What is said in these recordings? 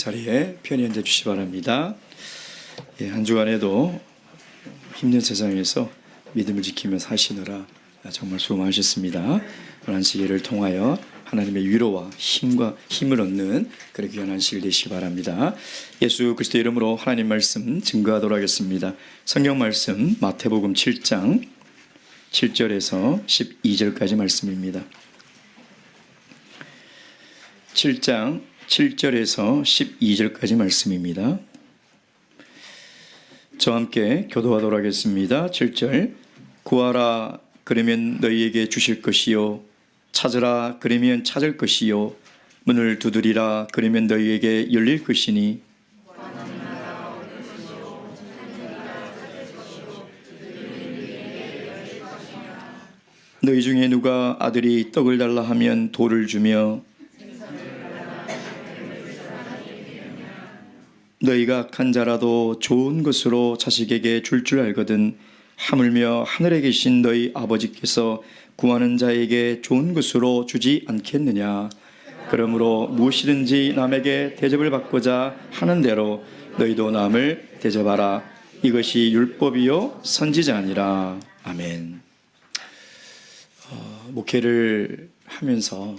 자리에 편히 앉아 주시기 바랍니다. 한 주간에도 힘든 세상에서 믿음을 지키며 사시느라 정말 수고 많으셨습니다. 안식일을 통하여 하나님의 위로와 힘을 얻는 그런 귀한 안식일 되시기 바랍니다. 예수 그리스도 이름으로 하나님 말씀 증거하도록 하겠습니다. 성경 말씀 마태복음 7장 7절에서 12절까지 말씀입니다. 7장 7절에서 12절까지 말씀입니다. 저와 함께 교도하도록 하겠습니다. 7절 구하라 그러면 너희에게 주실 것이요 찾으라 그러면 찾을 것이요 문을 두드리라 그러면 너희에게 열릴 것이니 너희 중에 누가 아들이 떡을 달라 하면 돌을 주며 너희가 악한 자라도 좋은 것으로 자식에게 줄 줄 알거든 하물며 하늘에 계신 너희 아버지께서 구하는 자에게 좋은 것으로 주지 않겠느냐. 그러므로 무엇이든지 남에게 대접을 받고자 하는 대로 너희도 남을 대접하라. 이것이 율법이요 선지자니라. 아멘. 목회를 하면서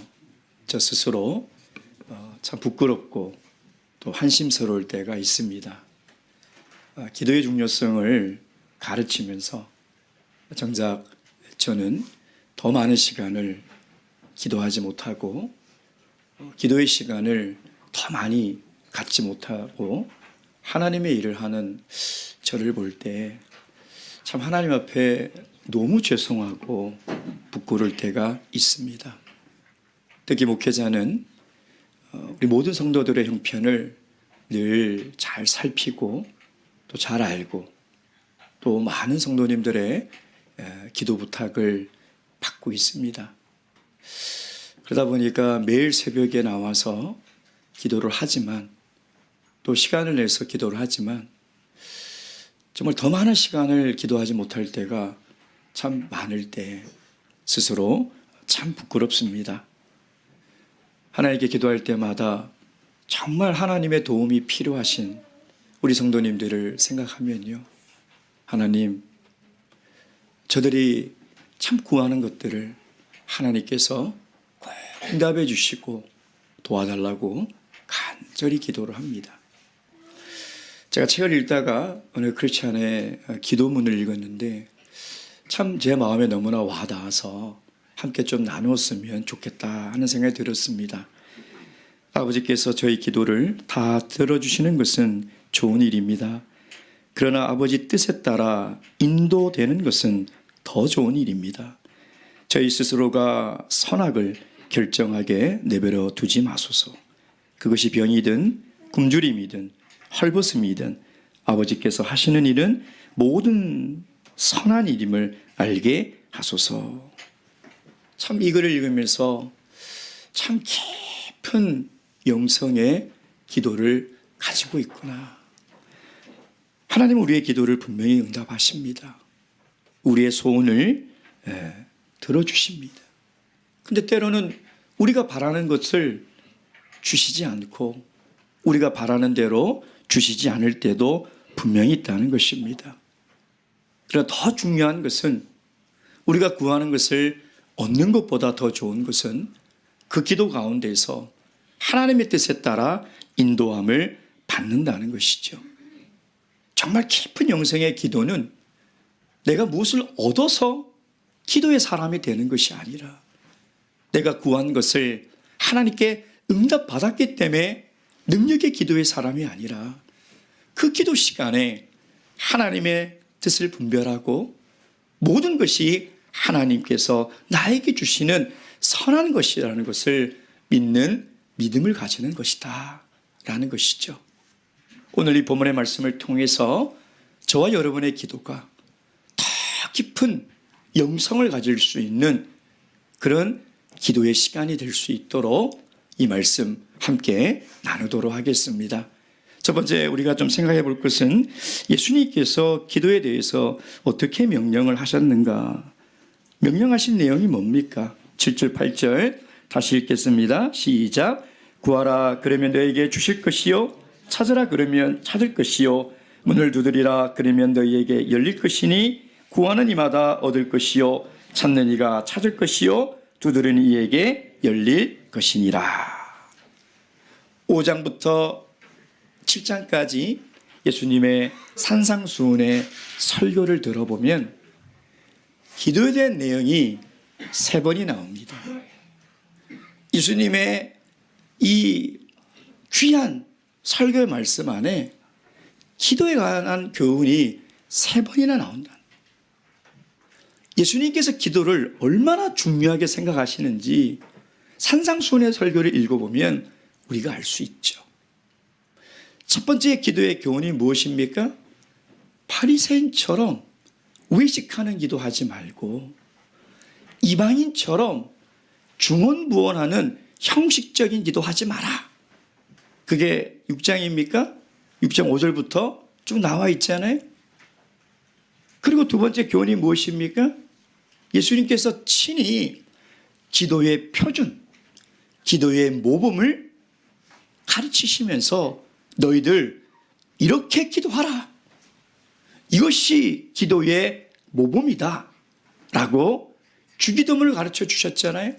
저 스스로 참 부끄럽고 또 한심스러울 때가 있습니다. 기도의 중요성을 가르치면서 정작 저는 더 많은 시간을 기도하지 못하고 기도의 시간을 더 많이 갖지 못하고 하나님의 일을 하는 저를 볼 때 참 하나님 앞에 너무 죄송하고 부끄러울 때가 있습니다. 특히 목회자는 우리 모든 성도들의 형편을 늘 잘 살피고 또 잘 알고 또 많은 성도님들의 기도 부탁을 받고 있습니다. 그러다 보니까 매일 새벽에 나와서 기도를 하지만 또 시간을 내서 기도를 하지만 정말 더 많은 시간을 기도하지 못할 때가 참 많을 때 스스로 참 부끄럽습니다. 하나님께 기도할 때마다 정말 하나님의 도움이 필요하신 우리 성도님들을 생각하면요. 하나님, 저들이 참 구하는 것들을 하나님께서 꼭 응답해 주시고 도와달라고 간절히 기도를 합니다. 제가 책을 읽다가 어느 크리스찬의 기도문을 읽었는데 참 제 마음에 너무나 와닿아서 함께 좀 나누었으면 좋겠다 하는 생각이 들었습니다. 아버지께서 저희 기도를 다 들어주시는 것은 좋은 일입니다. 그러나 아버지 뜻에 따라 인도되는 것은 더 좋은 일입니다. 저희 스스로가 선악을 결정하게 내버려 두지 마소서. 그것이 병이든 굶주림이든 헐벗음이든 아버지께서 하시는 일은 모든 선한 일임을 알게 하소서. 참 이 글을 읽으면서 참 깊은 영성의 기도를 가지고 있구나. 하나님은 우리의 기도를 분명히 응답하십니다. 우리의 소원을 들어주십니다. 근데 때로는 우리가 바라는 것을 주시지 않고 우리가 바라는 대로 주시지 않을 때도 분명히 있다는 것입니다. 그러나 더 중요한 것은 우리가 구하는 것을 얻는 것보다 더 좋은 것은 그 기도 가운데서 하나님의 뜻에 따라 인도함을 받는다는 것이죠. 정말 깊은 영성의 기도는 내가 무엇을 얻어서 기도의 사람이 되는 것이 아니라 내가 구한 것을 하나님께 응답받았기 때문에 능력의 기도의 사람이 아니라 그 기도 시간에 하나님의 뜻을 분별하고 모든 것이 하나님께서 나에게 주시는 선한 것이라는 것을 믿는 믿음을 가지는 것이다 라는 것이죠. 오늘 이 본문의 말씀을 통해서 저와 여러분의 기도가 더 깊은 영성을 가질 수 있는 그런 기도의 시간이 될 수 있도록 이 말씀 함께 나누도록 하겠습니다. 첫 번째 우리가 좀 생각해 볼 것은 예수님께서 기도에 대해서 어떻게 명령을 하셨는가. 명령하신 내용이 뭡니까? 7절 8절 다시 읽겠습니다. 시작. 구하라 그러면 너에게 주실 것이요 찾으라 그러면 찾을 것이요 문을 두드리라 그러면 너희에게 열릴 것이니 구하는 이마다 얻을 것이요 찾는 이가 찾을 것이요 두드리는 이에게 열릴 것이니라. 5장부터 7장까지 예수님의 산상수훈의 설교를 들어보면 기도에 대한 내용이 3번이 나옵니다. 예수님의 이 귀한 설교의 말씀 안에 기도에 관한 교훈이 3번이나 나온다. 예수님께서 기도를 얼마나 중요하게 생각하시는지 산상수훈의 설교를 읽어보면 우리가 알 수 있죠. 첫 번째 기도의 교훈이 무엇입니까? 바리새인처럼 외식하는 기도하지 말고 이방인처럼 중언부언하는 형식적인 기도하지 마라. 그게 6장입니까? 6장 5절부터 쭉 나와 있잖아요. 그리고 두 번째 교훈이 무엇입니까? 예수님께서 친히 기도의 표준, 기도의 모범을 가르치시면서 너희들 이렇게 기도하라. 이것이 기도의 모범이다. 라고 주기도문을 가르쳐 주셨잖아요.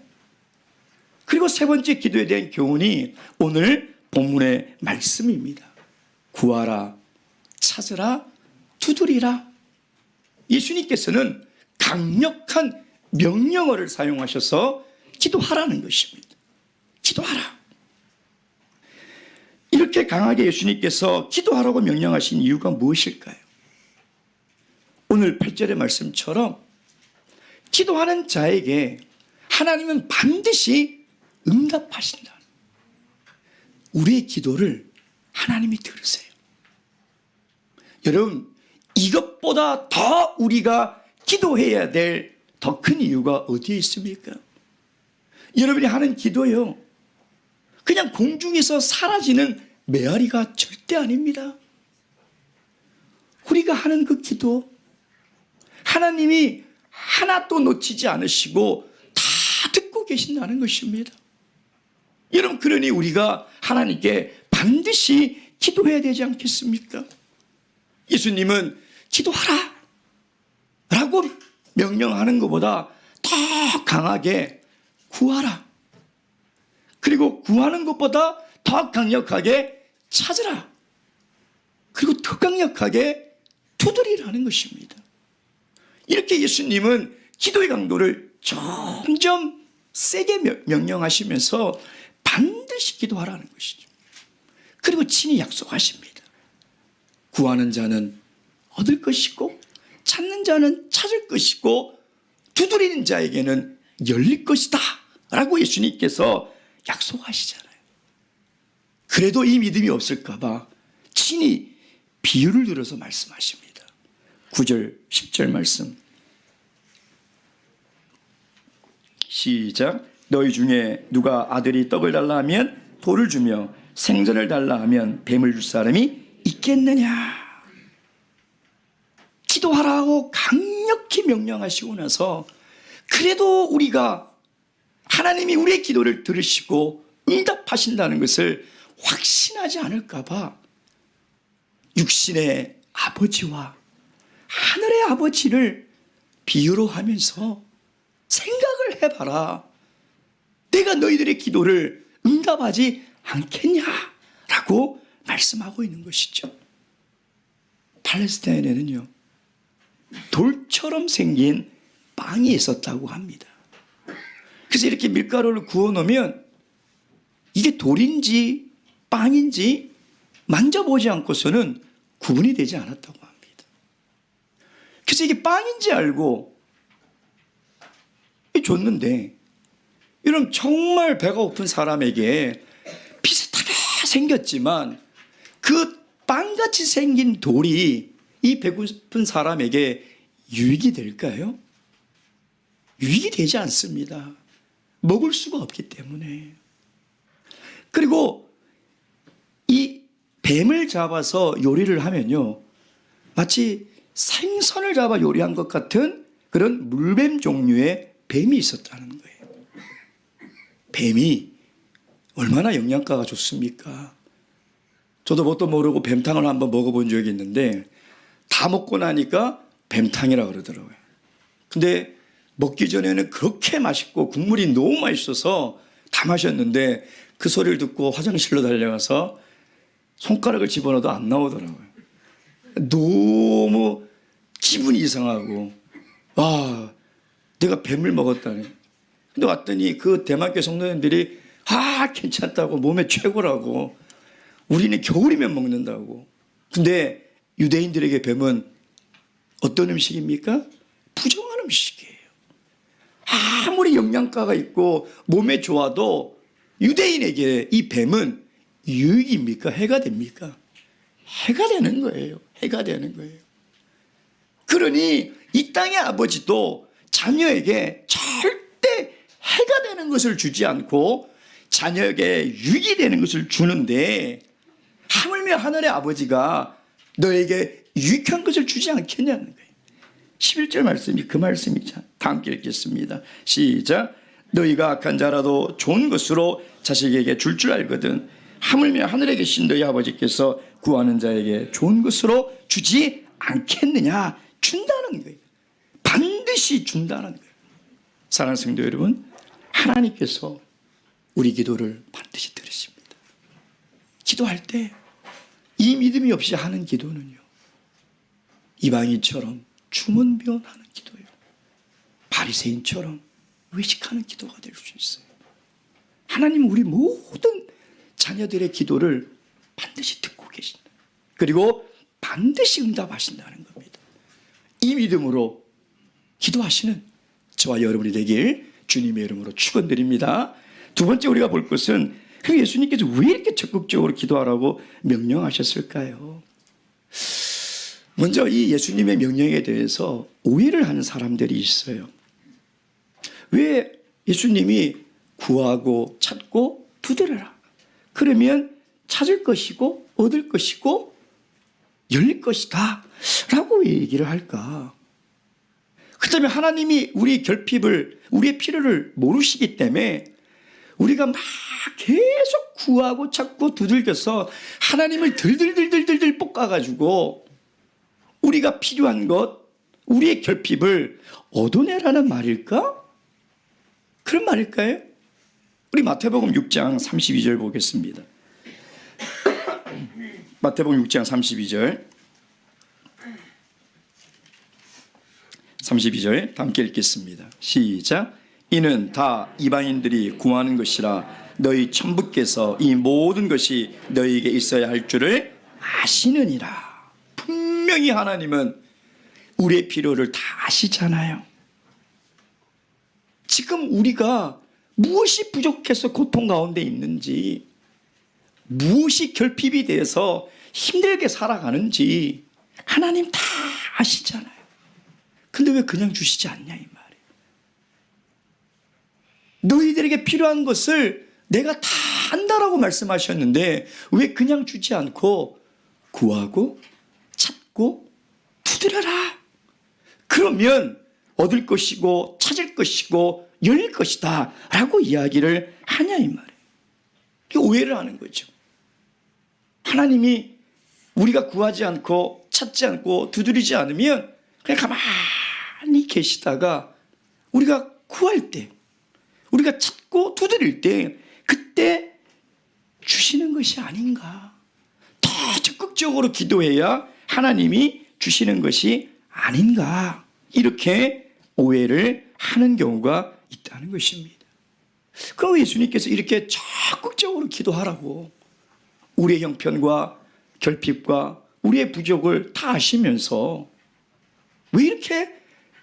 그리고 세 번째 기도에 대한 교훈이 오늘 본문의 말씀입니다. 구하라, 찾으라, 두드리라. 예수님께서는 강력한 명령어를 사용하셔서 기도하라는 것입니다. 기도하라. 이렇게 강하게 예수님께서 기도하라고 명령하신 이유가 무엇일까요? 오늘 8절의 말씀처럼 기도하는 자에게 하나님은 반드시 응답하신다. 우리의 기도를 하나님이 들으세요. 여러분, 이것보다 더 우리가 기도해야 될 더 큰 이유가 어디에 있습니까? 여러분이 하는 기도요, 그냥 공중에서 사라지는 메아리가 절대 아닙니다. 우리가 하는 그 기도, 하나님이 하나도 놓치지 않으시고 다 듣고 계신다는 것입니다. 여러분, 그러니 우리가 하나님께 반드시 기도해야 되지 않겠습니까? 예수님은 기도하라 라고 명령하는 것보다 더 강하게 구하라, 그리고 구하는 것보다 더 강력하게 찾으라, 그리고 더 강력하게 두드리라는 것입니다. 이렇게 예수님은 기도의 강도를 점점 세게 명령하시면서 반드시 기도하라는 것이죠. 그리고 친히 약속하십니다. 구하는 자는 얻을 것이고 찾는 자는 찾을 것이고 두드리는 자에게는 열릴 것이다 라고 예수님께서 약속하시잖아요. 그래도 이 믿음이 없을까 봐 친히 비유를 들어서 말씀하십니다. 9절 10절 말씀 시작. 너희 중에 누가 아들이 떡을 달라 하면 돌을 주며 생선을 달라 하면 뱀을 줄 사람이 있겠느냐. 기도하라고 강력히 명령하시고 나서 그래도 우리가 하나님이 우리의 기도를 들으시고 응답하신다는 것을 확신하지 않을까 봐 육신의 아버지와 하늘의 아버지를 비유로 하면서 생각을 해봐라. 내가 너희들의 기도를 응답하지 않겠냐라고 말씀하고 있는 것이죠. 팔레스타인에는요, 돌처럼 생긴 빵이 있었다고 합니다. 그래서 이렇게 밀가루를 구워 놓으면 이게 돌인지 빵인지 만져보지 않고서는 구분이 되지 않았다고 합니다. 그래서 이게 빵인지 알고 줬는데, 여러분, 정말 배가 고픈 사람에게 비슷하게 생겼지만 그 빵같이 생긴 돌이 이 배고픈 사람에게 유익이 될까요? 유익이 되지 않습니다. 먹을 수가 없기 때문에. 그리고 이 뱀을 잡아서 요리를 하면요, 마치 생선을 잡아 요리한 것 같은 그런 물뱀 종류의 뱀이 있었다는 거예요. 뱀이 얼마나 영양가가 좋습니까? 저도 뭣도 모르고 뱀탕을 한번 먹어본 적이 있는데 다 먹고 나니까 뱀탕이라 그러더라고요. 근데 먹기 전에는 그렇게 맛있고 국물이 너무 맛있어서 다 마셨는데 그 소리를 듣고 화장실로 달려가서 손가락을 집어넣어도 안 나오더라고요. 너무 기분이 이상하고 내가 뱀을 먹었다네. 근데 왔더니 그 대만교 성도님들이 괜찮다고, 몸에 최고라고, 우리는 겨울이면 먹는다고. 근데 유대인들에게 뱀은 어떤 음식입니까? 부정한 음식이에요. 아무리 영양가가 있고 몸에 좋아도 유대인에게 이 뱀은 유익입니까? 해가 됩니까? 해가 되는 거예요. 해가 되는 거예요. 그러니 이 땅의 아버지도 자녀에게 절대 해가 되는 것을 주지 않고 자녀에게 유익이 되는 것을 주는데, 하물며 하늘의 아버지가 너에게 유익한 것을 주지 않겠냐는 거예요. 11절 말씀이 그 말씀이죠. 다 함께 읽겠습니다. 시작. 너희가 악한 자라도 좋은 것으로 자식에게 줄 알거든 하물며 하늘에 계신 너희 아버지께서 구하는 자에게 좋은 것으로 주지 않겠느냐. 준다는 거예요. 반드시 준다는 거예요. 사랑하는 성도 여러분, 하나님께서 우리 기도를 반드시 들으십니다. 기도할 때 이 믿음이 없이 하는 기도는요, 이방인처럼 중언부언하는 기도예요. 바리새인처럼 외식하는 기도가 될 수 있어요. 하나님은 우리 모든 자녀들의 기도를 반드시 듣고 계신다. 그리고 반드시 응답하신다는 겁니다. 이 믿음으로 기도하시는 저와 여러분이 되길 주님의 이름으로 축원드립니다. 두 번째 우리가 볼 것은 예수님께서 왜 이렇게 적극적으로 기도하라고 명령하셨을까요? 먼저 이 예수님의 명령에 대해서 오해를 하는 사람들이 있어요. 왜 예수님이 구하고 찾고 두드려라, 그러면 찾을 것이고 얻을 것이고 열릴 것이다 라고 얘기를 할까? 그렇다면 하나님이 우리의 결핍을, 우리의 필요를 모르시기 때문에 우리가 막 계속 구하고 찾고 두들겨서 하나님을 들들들들들 볶아가지고 우리가 필요한 것, 우리의 결핍을 얻어내라는 말일까? 그런 말일까요? 우리 마태복음 6장 32절 보겠습니다. 마태복음 6장 32절 함께 읽겠습니다. 시작. 이는 다 이방인들이 구하는 것이라 너희 천부께서 이 모든 것이 너희에게 있어야 할 줄을 아시느니라. 분명히 하나님은 우리의 필요를 다 아시잖아요. 지금 우리가 무엇이 부족해서 고통 가운데 있는지, 무엇이 결핍이 돼서 힘들게 살아가는지 하나님 다 아시잖아요. 근데 왜 그냥 주시지 않냐 이 말이에요. 너희들에게 필요한 것을 내가 다 안다라고 말씀하셨는데 왜 그냥 주지 않고 구하고 찾고 두드려라, 그러면 얻을 것이고 찾을 것이고 열릴 것이다 라고 이야기를 하냐 이 말이에요. 오해를 하는 거죠. 하나님이 우리가 구하지 않고 찾지 않고 두드리지 않으면 그냥 가만히 계시다가 우리가 구할 때, 우리가 찾고 두드릴 때 그때 주시는 것이 아닌가. 더 적극적으로 기도해야 하나님이 주시는 것이 아닌가. 이렇게 오해를 하는 경우가 있다는 것입니다. 그럼 예수님께서 이렇게 적극적으로 기도하라고 우리의 형편과 결핍과 우리의 부족을 다 아시면서 왜 이렇게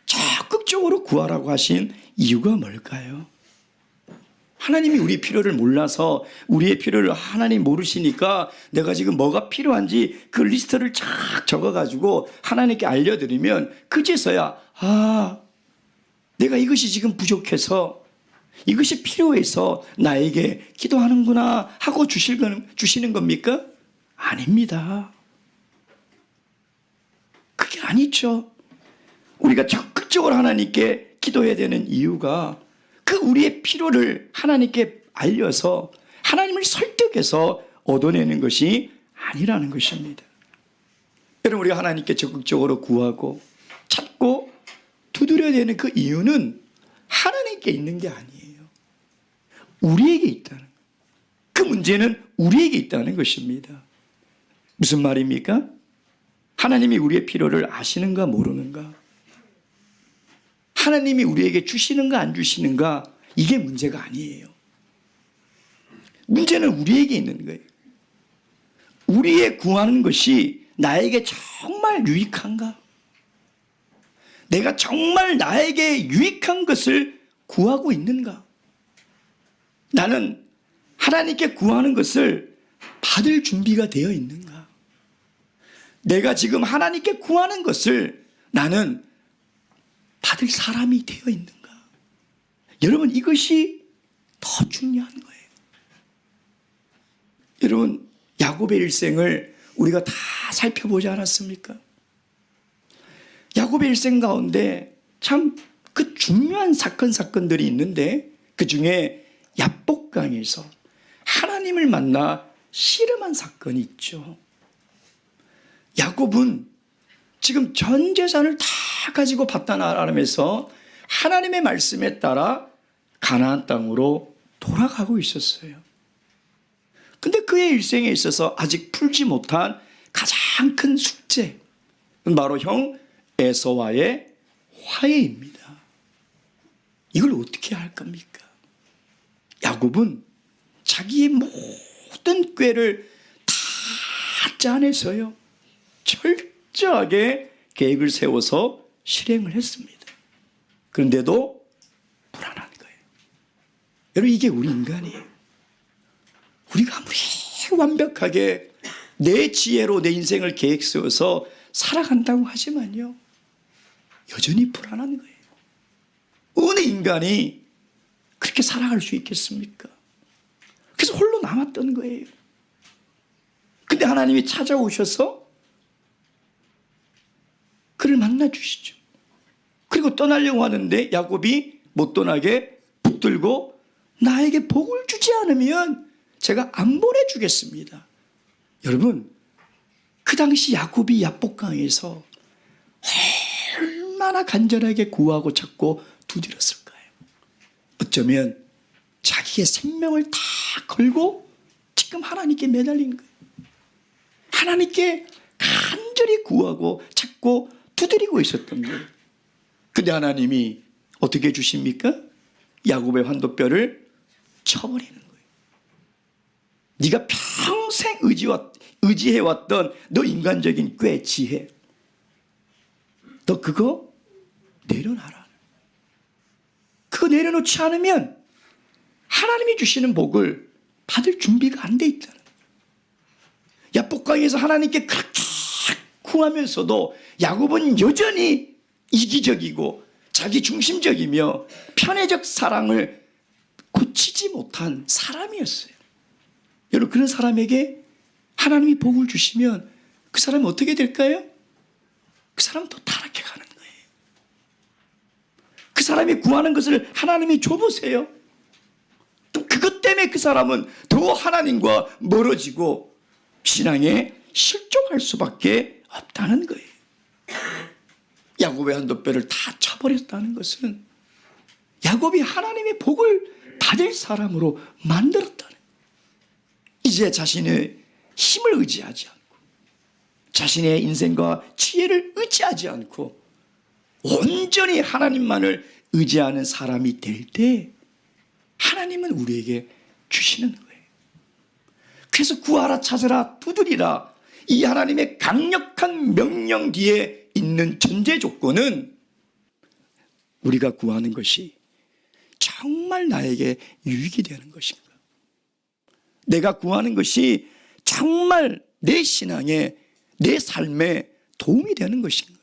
적극적으로 구하라고 하신 이유가 뭘까요? 하나님이 우리 필요를 몰라서, 우리의 필요를 하나님 모르시니까 내가 지금 뭐가 필요한지 그 리스트를 쫙 적어가지고 하나님께 알려드리면 그제서야 내가 이것이 지금 부족해서, 이것이 필요해서 나에게 기도하는구나 하고 주시는 겁니까? 아닙니다. 그게 아니죠. 우리가 적극적으로 하나님께 기도해야 되는 이유가 그 우리의 필요를 하나님께 알려서 하나님을 설득해서 얻어내는 것이 아니라는 것입니다. 여러분, 우리가 하나님께 적극적으로 구하고 찾고 두드려야 되는 그 이유는 하나님께 있는 게 아니에요. 우리에게 있다는 거예요. 그 문제는 우리에게 있다는 것입니다. 무슨 말입니까? 하나님이 우리의 필요를 아시는가 모르는가? 하나님이 우리에게 주시는가 안 주시는가? 이게 문제가 아니에요. 문제는 우리에게 있는 거예요. 우리의 구하는 것이 나에게 정말 유익한가? 내가 정말 나에게 유익한 것을 구하고 있는가? 나는 하나님께 구하는 것을 받을 준비가 되어 있는가? 내가 지금 하나님께 구하는 것을 나는 받을 사람이 되어 있는가? 여러분, 이것이 더 중요한 거예요. 여러분, 야곱의 일생을 우리가 다 살펴보지 않았습니까? 야곱의 일생 가운데 참 그 중요한 사건들이 있는데, 그 중에 야복강에서 하나님을 만나 씨름한 사건이 있죠. 야곱은 지금 전 재산을 다 가지고 바다나라면서 하나님의 말씀에 따라 가나안 땅으로 돌아가고 있었어요. 근데 그의 일생에 있어서 아직 풀지 못한 가장 큰 숙제, 바로 형 에서와의 화해입니다. 이걸 어떻게 할 겁니까? 야곱은 자기의 모든 꾀를 다 짜내서요, 철저하게 계획을 세워서 실행을 했습니다. 그런데도 불안한 거예요. 여러분, 이게 우리 인간이에요. 우리가 아무리 완벽하게 내 지혜로 내 인생을 계획 세워서 살아간다고 하지만요, 여전히 불안한 거예요. 어느 인간이 그렇게 살아갈 수 있겠습니까? 그래서 홀로 남았던 거예요. 근데 하나님이 찾아오셔서 그를 만나주시죠. 그리고 떠나려고 하는데 야곱이 못 떠나게 붙들고, 나에게 복을 주지 않으면 제가 안 보내주겠습니다. 여러분, 그 당시 야곱이 야복강에서 얼마나 간절하게 구하고 찾고 두드렸을까요? 어쩌면 자기의 생명을 다 걸고 지금 하나님께 매달린 거예요. 하나님께 간절히 구하고 찾고 두드리고 있었던 거예요. 근데 하나님이 어떻게 해주십니까? 야곱의 환도뼈를 쳐버리는 거예요. 네가 평생 의지해왔던 너 인간적인 꾀, 지혜, 너 그거 내려놔라. 그거 내려놓지 않으면 하나님이 주시는 복을 받을 준비가 안 돼 있다는 거예요. 야복강에서 하나님께 그렇게 구하면서도 야곱은 여전히 이기적이고 자기 중심적이며 편애적 사랑을 고치지 못한 사람이었어요. 여러분, 그런 사람에게 하나님이 복을 주시면 그 사람은 어떻게 될까요? 그 사람은 더 타락해 가는 거예요. 그 사람이 구하는 것을 하나님이 줘보세요. 또 그것 때문에 그 사람은 더 하나님과 멀어지고 신앙에 실족할 수밖에 없다는 거예요. 야곱의 한도뼈를 다 쳐버렸다는 것은 야곱이 하나님의 복을 받을 사람으로 만들었다는 거예요. 이제 자신의 힘을 의지하지 않고 자신의 인생과 지혜를 의지하지 않고 온전히 하나님만을 의지하는 사람이 될 때 하나님은 우리에게 주시는 거예요. 그래서 구하라, 찾으라, 두드리라, 이 하나님의 강력한 명령 뒤에 있는 전제 조건은 우리가 구하는 것이 정말 나에게 유익이 되는 것인가, 내가 구하는 것이 정말 내 신앙에, 내 삶에 도움이 되는 것인가,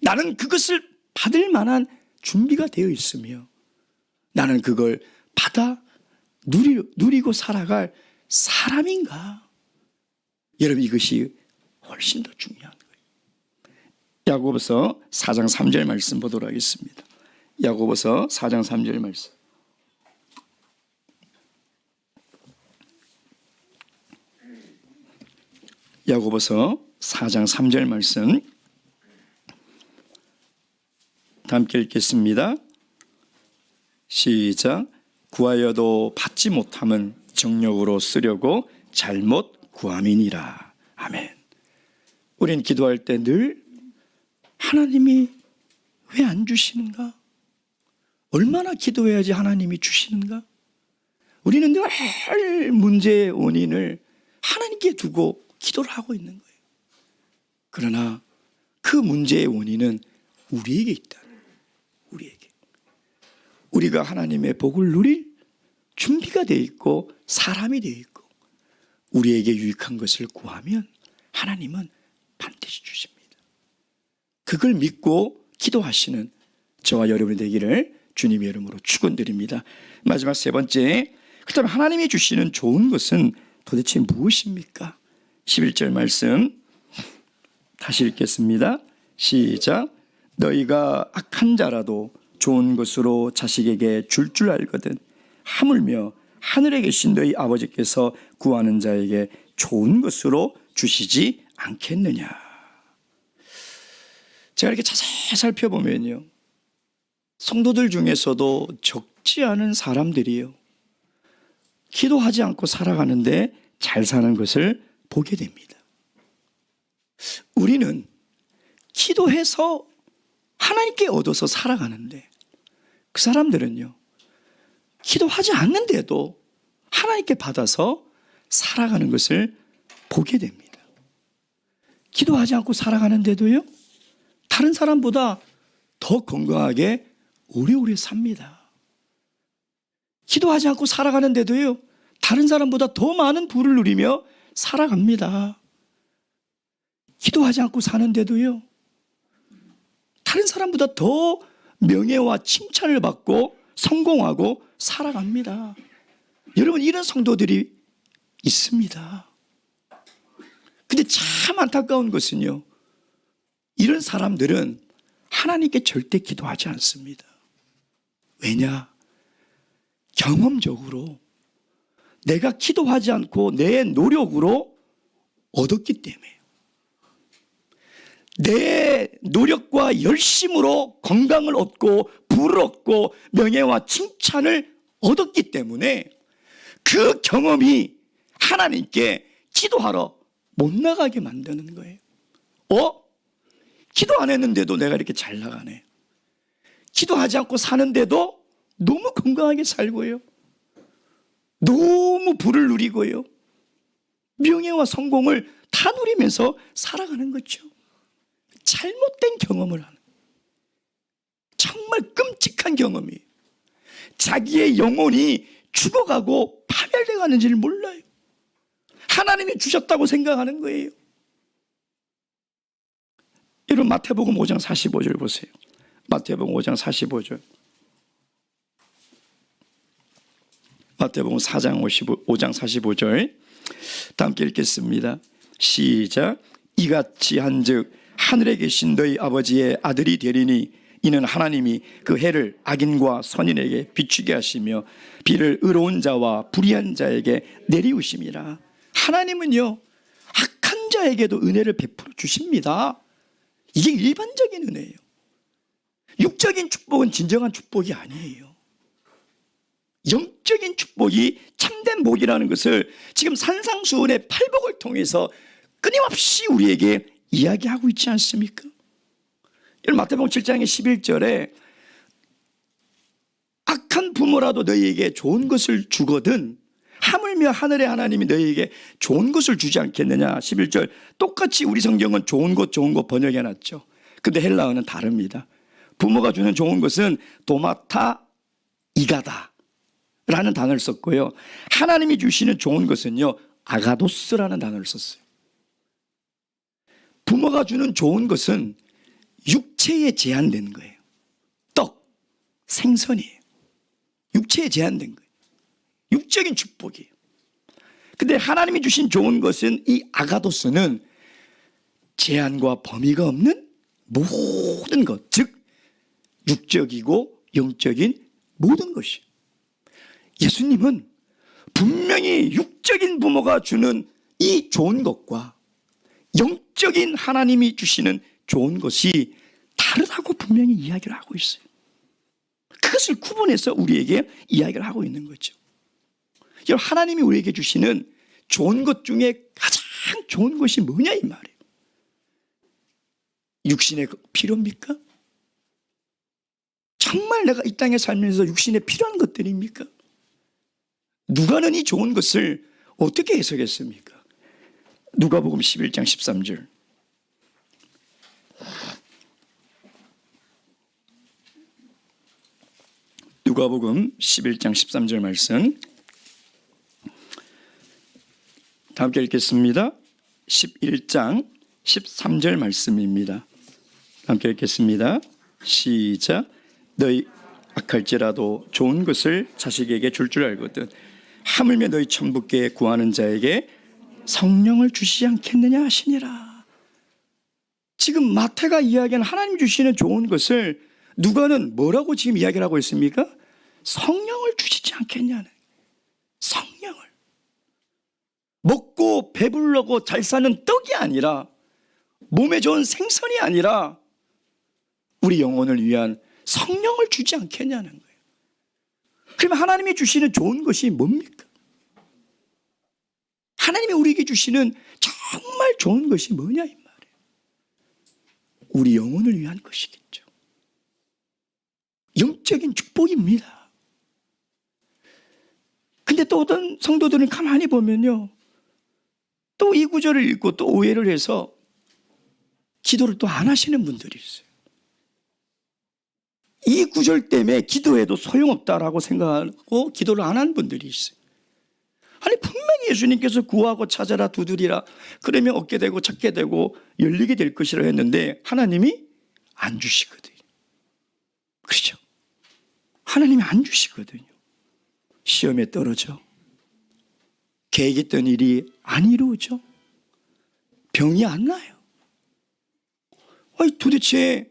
나는 그것을 받을 만한 준비가 되어 있으며 나는 그걸 받아 누리고 살아갈 사람인가. 여러분, 이것이 훨씬 더 중요한 거예요. 야고보서 4장 3절 말씀 보도록 하겠습니다. 야고보서 4장 3절 말씀. 야고보서 4장 3절 말씀 다 함께 읽겠습니다. 시작. 구하여도 받지 못함은 정욕으로 쓰려고 잘못 구함이니라. 아멘. 우린 기도할 때 늘 하나님이 왜 안 주시는가? 얼마나 기도해야지 하나님이 주시는가? 우리는 늘 문제의 원인을 하나님께 두고 기도를 하고 있는 거예요. 그러나 그 문제의 원인은 우리에게 있다. 우리에게. 우리가 하나님의 복을 누릴 준비가 되어 있고 사람이 되어 있고 우리에게 유익한 것을 구하면 하나님은 반드시 주십니다. 그걸 믿고 기도하시는 저와 여러분이 되기를 주님의 이름으로 축원드립니다. 마지막 세 번째, 그렇다면 하나님이 주시는 좋은 것은 도대체 무엇입니까? 11절 말씀 다시 읽겠습니다. 시작. 너희가 악한 자라도 좋은 것으로 자식에게 줄 알거든 하물며 하늘에 계신 너희 아버지께서 구하는 자에게 좋은 것으로 주시지 않겠느냐. 제가 이렇게 자세히 살펴보면요, 성도들 중에서도 적지 않은 사람들이에요, 기도하지 않고 살아가는데 잘 사는 것을 보게 됩니다. 우리는 기도해서 하나님께 얻어서 살아가는데 그 사람들은요, 기도하지 않는데도 하나님께 받아서 살아가는 것을 보게 됩니다. 기도하지 않고 살아가는데도요, 다른 사람보다 더 건강하게 오래오래 삽니다. 기도하지 않고 살아가는데도요, 다른 사람보다 더 많은 부를 누리며 살아갑니다. 기도하지 않고 사는데도요, 다른 사람보다 더 명예와 칭찬을 받고 성공하고 살아갑니다. 여러분, 이런 성도들이 있습니다. 근데 참 안타까운 것은요, 이런 사람들은 하나님께 절대 기도하지 않습니다. 왜냐? 경험적으로 내가 기도하지 않고 내 노력으로 얻었기 때문에, 내 노력과 열심으로 건강을 얻고 부를 얻고 명예와 칭찬을 얻었기 때문에 그 경험이 하나님께 기도하러 못 나가게 만드는 거예요. 기도 안 했는데도 내가 이렇게 잘 나가네. 기도하지 않고 사는데도 너무 건강하게 살고요, 너무 부를 누리고요, 명예와 성공을 다 누리면서 살아가는 거죠. 잘못된 경험을 하는, 정말 끔찍한 경험이에요. 자기의 영혼이 죽어가고 파멸돼 가는지를 몰라요. 하나님이 주셨다고 생각하는 거예요. 여러분, 마태복음 5장 45절 보세요. 마태복음 5장 45절. 마태복음 4장 5장 45절 다 함께 읽겠습니다. 시작. 이같이 한즉 하늘에 계신 너희 아버지의 아들이 되리니 이는 하나님이 그 해를 악인과 선인에게 비추게 하시며 비를 의로운 자와 불의한 자에게 내리우심이라. 하나님은요, 악한 자에게도 은혜를 베풀어 주십니다. 이게 일반적인 은혜예요. 육적인 축복은 진정한 축복이 아니에요. 영적인 축복이 참된 복이라는 것을 지금 산상수훈의 팔복을 통해서 끊임없이 우리에게 이야기하고 있지 않습니까? 마태복음 7장의 11절에 악한 부모라도 너희에게 좋은 것을 주거든 하물며 하늘의 하나님이 너희에게 좋은 것을 주지 않겠느냐. 11절 똑같이 우리 성경은 좋은 것 번역해놨죠. 근데 헬라어는 다릅니다. 부모가 주는 좋은 것은 도마타 이가다 라는 단어를 썼고요, 하나님이 주시는 좋은 것은요, 아가도스라는 단어를 썼어요. 부모가 주는 좋은 것은 육체에 제한된 거예요. 떡, 생선이에요. 육체에 제한된 거예요. 육적인 축복이에요. 근데 하나님이 주신 좋은 것은 이 아가도스는 제한과 범위가 없는 모든 것, 즉 육적이고 영적인 모든 것이에요. 예수님은 분명히 육적인 부모가 주는 이 좋은 것과 영적인 하나님이 주시는 좋은 것이 다르다고 분명히 이야기를 하고 있어요. 그것을 구분해서 우리에게 이야기를 하고 있는 거죠. 여러분, 하나님이 우리에게 주시는 좋은 것 중에 가장 좋은 것이 뭐냐 이 말이에요. 육신의 필요입니까? 정말 내가 이 땅에 살면서 육신에 필요한 것들입니까? 누가는 이 좋은 것을 어떻게 해석했습니까? 누가복음 11장 13절. 누가복음 11장 13절 말씀 다 함께 읽겠습니다. 11장 13절 말씀입니다. 함께 읽겠습니다. 시작. 너희 악할지라도 좋은 것을 자식에게 줄 알거든 하물며 너희 천부께 구하는 자에게 성령을 주시지 않겠느냐 하시니라. 지금 마태가 이야기한 하나님 주시는 좋은 것을 누가는 뭐라고 지금 이야기를 하고 있습니까? 성령을 주시지 않겠냐는. 성령을. 먹고 배부르고 잘 사는 떡이 아니라, 몸에 좋은 생선이 아니라 우리 영혼을 위한 성령을 주지 않겠냐는 거예요. 그러면 하나님이 주시는 좋은 것이 뭡니까? 하나님이 우리에게 주시는 정말 좋은 것이 뭐냐 이 말이에요. 우리 영혼을 위한 것이겠죠. 영적인 축복입니다. 근데 또 어떤 성도들은 가만히 보면요, 또 이 구절을 읽고 또 오해를 해서 기도를 또 안 하시는 분들이 있어요. 이 구절 때문에 기도해도 소용없다라고 생각하고 기도를 안 하는 분들이 있어요. 아니, 분명히 예수님께서 구하고 찾아라 두드리라, 그러면 얻게 되고 찾게 되고 열리게 될 것이라 했는데 하나님이 안 주시거든요. 그렇죠? 하나님이 안 주시거든요. 시험에 떨어져 계획했던 일이 안 이루어져, 병이 안 나요. 아니, 도대체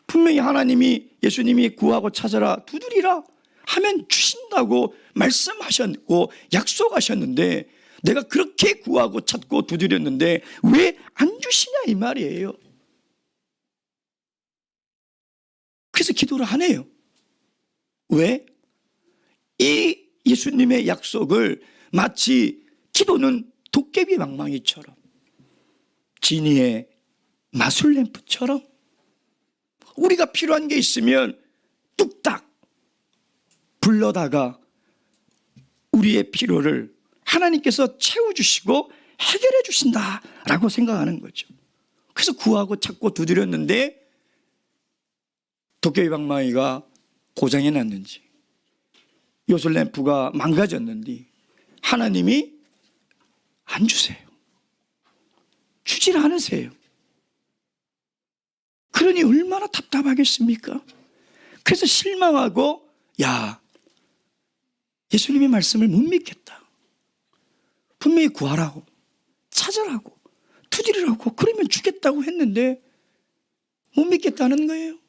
분명히 하나님이, 예수님이 구하고 찾아라 두드리라 하면 주신다고 말씀하셨고 약속하셨는데 내가 그렇게 구하고 찾고 두드렸는데 왜 안 주시냐 이 말이에요. 그래서 기도를 안 해요. 왜? 이 예수님의 약속을 마치 기도는 도깨비 망망이처럼, 지니의 마술램프처럼 우리가 필요한 게 있으면 뚝딱 불러다가 우리의 필요를 하나님께서 채워주시고 해결해 주신다라고 생각하는 거죠. 그래서 구하고 찾고 두드렸는데 도깨비 방망이가 고장이 났는지, 요술램프가 망가졌는지 하나님이 안 주세요. 주질 않으세요. 그러니 얼마나 답답하겠습니까? 그래서 실망하고, 야, 예수님의 말씀을 못 믿겠다. 분명히 구하라고, 찾으라고, 두드리라고, 그러면 주겠다고 했는데 못 믿겠다는 거예요.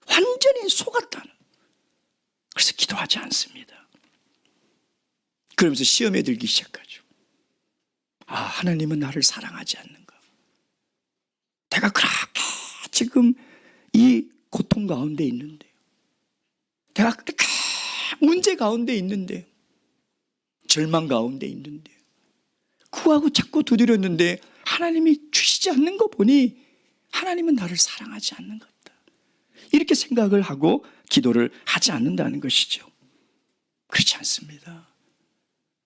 완전히 속았다는. 그래서 기도하지 않습니다. 그러면서 시험에 들기 시작하죠. 아, 하나님은 나를 사랑하지 않는가? 내가 그렇게 지금 이 고통 가운데 있는데, 내가 그렇게 문제 가운데 있는데, 절망 가운데 있는데, 구하고 찾고 두드렸는데 하나님이 주시지 않는 거 보니 하나님은 나를 사랑하지 않는 것 같다. 이렇게 생각을 하고 기도를 하지 않는다는 것이죠. 그렇지 않습니다.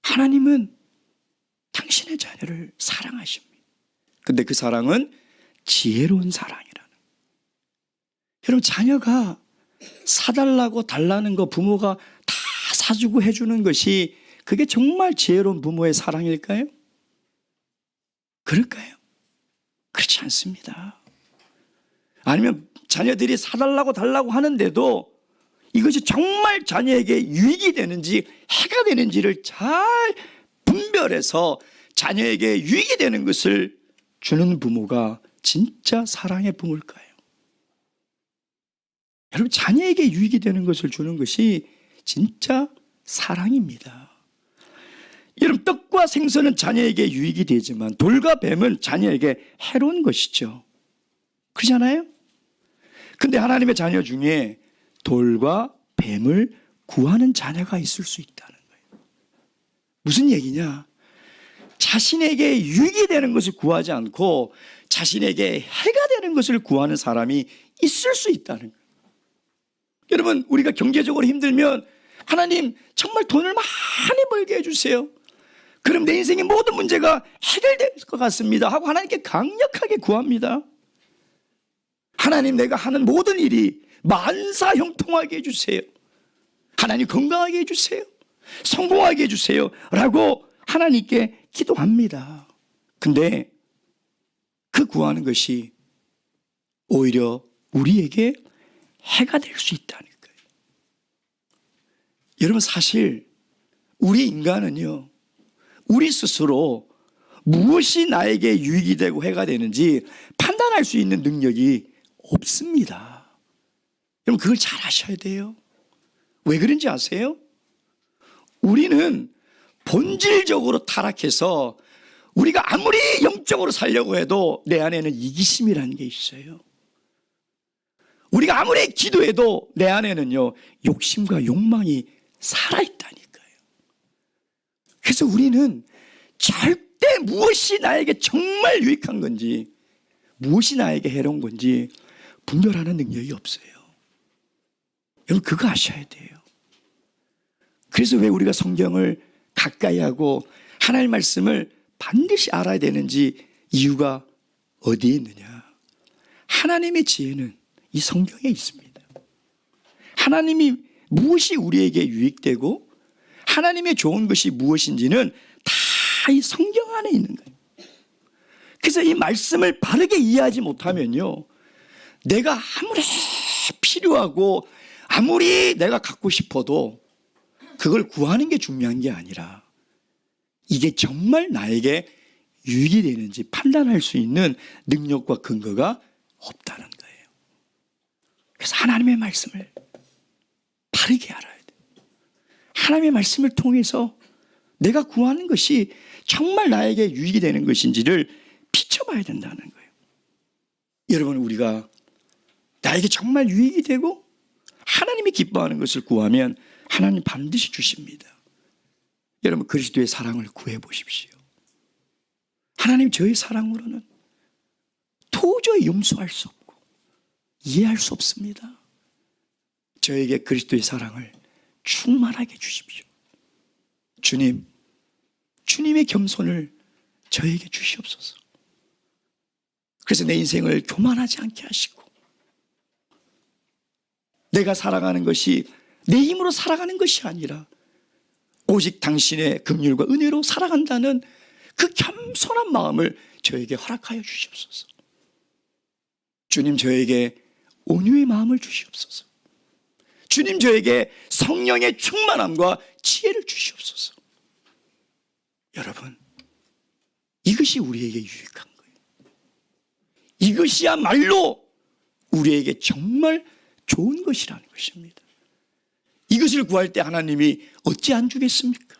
하나님은 당신의 자녀를 사랑하십니다. 근데 그 사랑은 지혜로운 사랑이라는. 여러분, 자녀가 사달라고 달라는 거 부모가 다 사주고 해주는 것이 그게 정말 지혜로운 부모의 사랑일까요? 그럴까요? 그렇지 않습니다. 아니면 자녀들이 사달라고 달라고 하는데도 이것이 정말 자녀에게 유익이 되는지 해가 되는지를 잘 분별해서 자녀에게 유익이 되는 것을 주는 부모가 진짜 사랑의 부모일까요? 여러분, 자녀에게 유익이 되는 것을 주는 것이 진짜 사랑입니다. 여러분, 떡과 생선은 자녀에게 유익이 되지만 돌과 뱀은 자녀에게 해로운 것이죠. 그렇잖아요? 근데 하나님의 자녀 중에 돌과 뱀을 구하는 자녀가 있을 수 있다는 거예요. 무슨 얘기냐? 자신에게 유익이 되는 것을 구하지 않고 자신에게 해가 되는 것을 구하는 사람이 있을 수 있다는 거예요. 여러분, 우리가 경제적으로 힘들면 하나님 정말 돈을 많이 벌게 해주세요. 그럼 내 인생의 모든 문제가 해결될 것 같습니다 하고 하나님께 강력하게 구합니다. 하나님, 내가 하는 모든 일이 만사형통하게 해주세요. 하나님 건강하게 해주세요. 성공하게 해주세요 라고 하나님께 기도합니다. 근데 그 구하는 것이 오히려 우리에게 해가 될 수 있다는 거예요. 여러분, 사실 우리 인간은요, 우리 스스로 무엇이 나에게 유익이 되고 해가 되는지 판단할 수 있는 능력이 없습니다. 여러분, 그걸 잘 아셔야 돼요. 왜 그런지 아세요? 우리는 본질적으로 타락해서 우리가 아무리 영적으로 살려고 해도 내 안에는 이기심이라는 게 있어요. 우리가 아무리 기도해도 내 안에는요, 욕심과 욕망이 살아있다니까요. 그래서 우리는 절대 무엇이 나에게 정말 유익한 건지, 무엇이 나에게 해로운 건지 분별하는 능력이 없어요. 여러분, 그거 아셔야 돼요. 그래서 왜 우리가 성경을 가까이 하고 하나님의 말씀을 반드시 알아야 되는지 이유가 어디에 있느냐? 하나님의 지혜는 이 성경에 있습니다. 하나님이 무엇이 우리에게 유익되고 하나님의 좋은 것이 무엇인지는 다 이 성경 안에 있는 거예요. 그래서 이 말씀을 바르게 이해하지 못하면요, 내가 아무리 필요하고 아무리 내가 갖고 싶어도 그걸 구하는 게 중요한 게 아니라 이게 정말 나에게 유익이 되는지 판단할 수 있는 능력과 근거가 없다는 거예요. 그래서 하나님의 말씀을 바르게 알아야 돼요. 하나님의 말씀을 통해서 내가 구하는 것이 정말 나에게 유익이 되는 것인지를 비춰봐야 된다는 거예요. 여러분, 우리가 나에게 정말 유익이 되고 하나님이 기뻐하는 것을 구하면 하나님 반드시 주십니다. 여러분, 그리스도의 사랑을 구해 보십시오. 하나님, 저의 사랑으로는 도저히 용서할 수 없고 이해할 수 없습니다. 저에게 그리스도의 사랑을 충만하게 주십시오. 주님, 주님의 겸손을 저에게 주시옵소서. 그래서 내 인생을 교만하지 않게 하시고 내가 살아가는 것이 내 힘으로 살아가는 것이 아니라 오직 당신의 긍휼과 은혜로 살아간다는 그 겸손한 마음을 저에게 허락하여 주시옵소서. 주님, 저에게 온유의 마음을 주시옵소서. 주님, 저에게 성령의 충만함과 지혜를 주시옵소서. 여러분, 이것이 우리에게 유익한 거예요. 이것이야말로 우리에게 정말 좋은 것이라는 것입니다. 이것을 구할 때 하나님이 어찌 안 주겠습니까?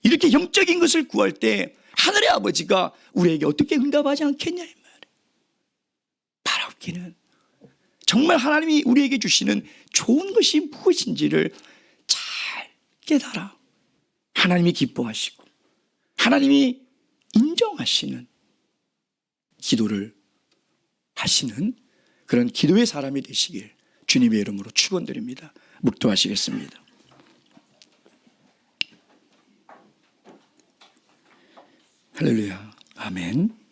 이렇게 영적인 것을 구할 때 하늘의 아버지가 우리에게 어떻게 응답하지 않겠냐 이 말이에요. 바라옵기는 정말 하나님이 우리에게 주시는 좋은 것이 무엇인지를 잘 깨달아 하나님이 기뻐하시고 하나님이 인정하시는 기도를 하시는 그런 기도의 사람이 되시길 주님의 이름으로 축원드립니다. 묵도하시겠습니다. 할렐루야. 아멘.